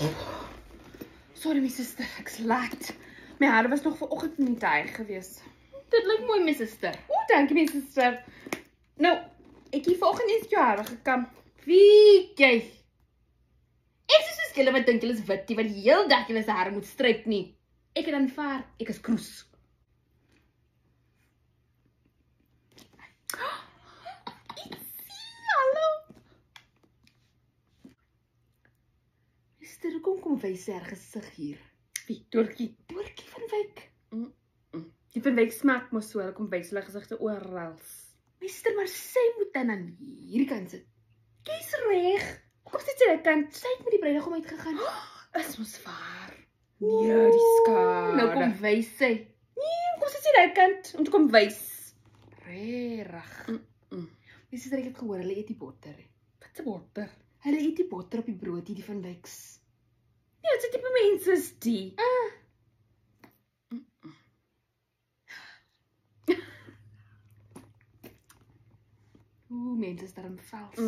Sorry, my suster, ek's laat. My hare was nog vanoggend in die tuig gewees. Dit lyk mooi, my suster. O, dankie my suster. Nou, ek het vanoggend net jou hare gekam. Wie jy? Ek is soos julle wat dink julle is wit, die wat die hele dag julle se hare moet stryk nie. Ek het aanvaar, ek is kroes. Suster, kom wys sy haar gesig hier. Wie? Doortjie. Doortjie van Wyk. Die van Wyk smaak mos so, hulle kom wys hulle gesigte oral. My suster, maar sy moet dan aan hierdie kant sit. Kies reg. Kom sit sy aan die kant. Sy het met die bruidegom uitgegaan. Is mos waar. Nee, die skade. Nou kom wys sy. Nee, kom sit sy aan die kant om te kom wys. Regtig. My suster, ek het gehoor hulle eet die botter. Wat se botter? Hulle eet die botter op die broodjie, die van Wyks. Ja, wat se tipe mense is die? Oeh, mense is daarom vals.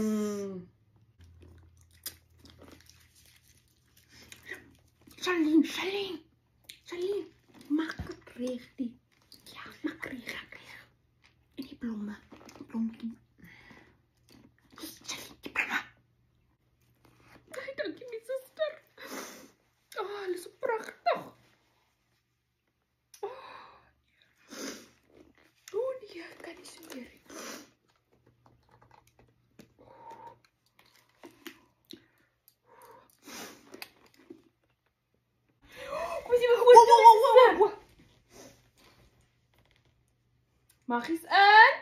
Charlene, maak het reg die. Ja, maak reg. En die blomme, blommetjie. Charlene, die blomme. Ai, dankie my suster. Oh, hulle is so pragtig. Oh nee, ek kan nie so meer. Magies in.